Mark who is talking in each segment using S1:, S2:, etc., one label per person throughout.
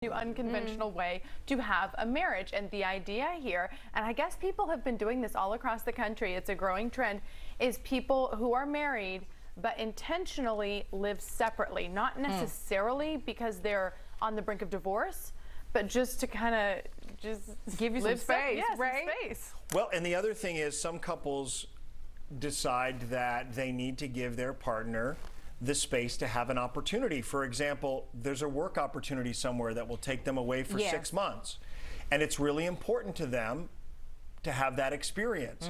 S1: Unconventional way to have a marriage. And the idea here, and I guess people have been doing this all across the country, it's a growing trend, is people who are married but intentionally live separately, not necessarily because they're on the brink of divorce, but just to kind of just
S2: give you some space, right?
S1: Some space.
S3: Well, and the other thing is some couples decide that they need to give their partner the space to have an opportunity. For example, there's a work opportunity somewhere that will take them away for 6 months. And it's really important to them to have that experience.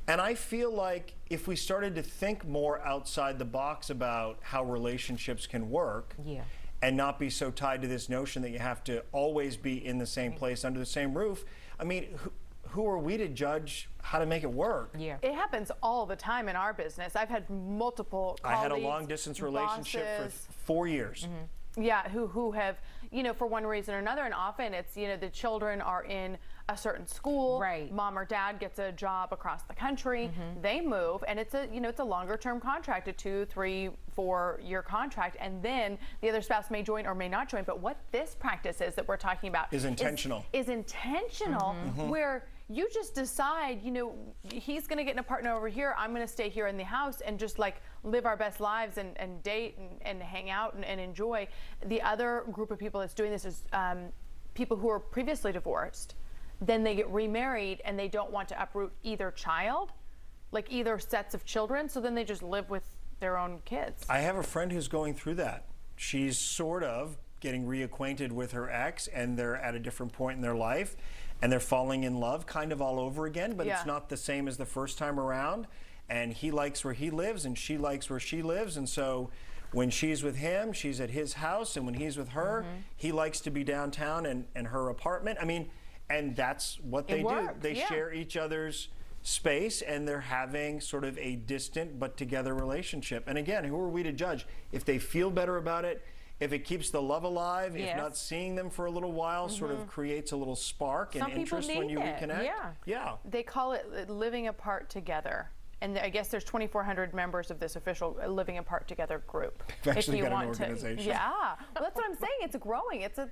S3: And I feel like if we started to think more outside the box about how relationships can work, and not be so tied to this notion that you have to always be in the same place under the same roof, I mean, who are we to judge how to make it work?
S1: It happens all the time in our business. I've had multiple colleagues,
S3: I had a long distance relationship for 4 years.
S1: Yeah, who have, you know, for one reason or another, and often it's, you know, the children are in a certain school, mom or dad gets a job across the country, they move, and it's a, you know, it's a longer term contract, a 2, 3, 4 year contract, and then the other spouse may join or may not join. But what this practice is that we're talking about
S3: is intentional.
S1: Is intentional, where you just decide, you know, he's going to get a partner over here, I'm going to stay here in the house and just like live our best lives and date and hang out and enjoy. The other group of people that's doing this is people who are previously divorced. Then they get remarried and they don't want to uproot either child, like either sets of children, so then they just live with their own kids.
S3: I have a friend who's going through that. She's sort of getting reacquainted with her ex, and they're at a different point in their life, and they're falling in love kind of all over again, but it's not the same as the first time around. And he likes where he lives and she likes where she lives, and so when she's with him, she's at his house, and when he's with her, he likes to be downtown and her apartment. I mean, and that's what they do. They share each other's space, and they're having sort of a distant but together relationship. And again, who are we to judge? If they feel better about it, if it keeps the love alive, if not seeing them for a little while sort of creates a little spark and interest when you reconnect.
S1: They call it living apart together. And I guess there's 2,400 members of this official Living Apart Together group.
S3: They've actually got an organization.
S1: Well, that's what I'm saying. It's growing. It's a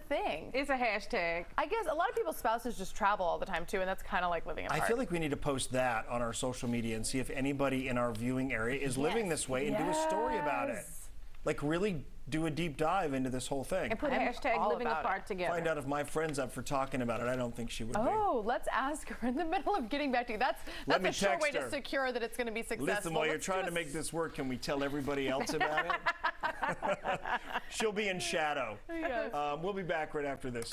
S1: thing.
S2: It's a hashtag.
S1: I guess a lot of people's spouses just travel all the time too, and that's kind of like living apart.
S3: I feel like we need to post that on our social media and see if anybody in our viewing area is living this way, and do a story about it. Like really do a deep dive into this whole thing.
S2: And put hashtag Living Apart Together.
S3: Find out if my friend's up for talking about it. I don't think she would be.
S1: Oh, let's ask her in the middle of getting back to you. That's a sure way to secure that it's going to be successful.
S3: Listen, while you're trying to make this work, can we tell everybody else about it? She'll be in shadow. We'll be back right after this.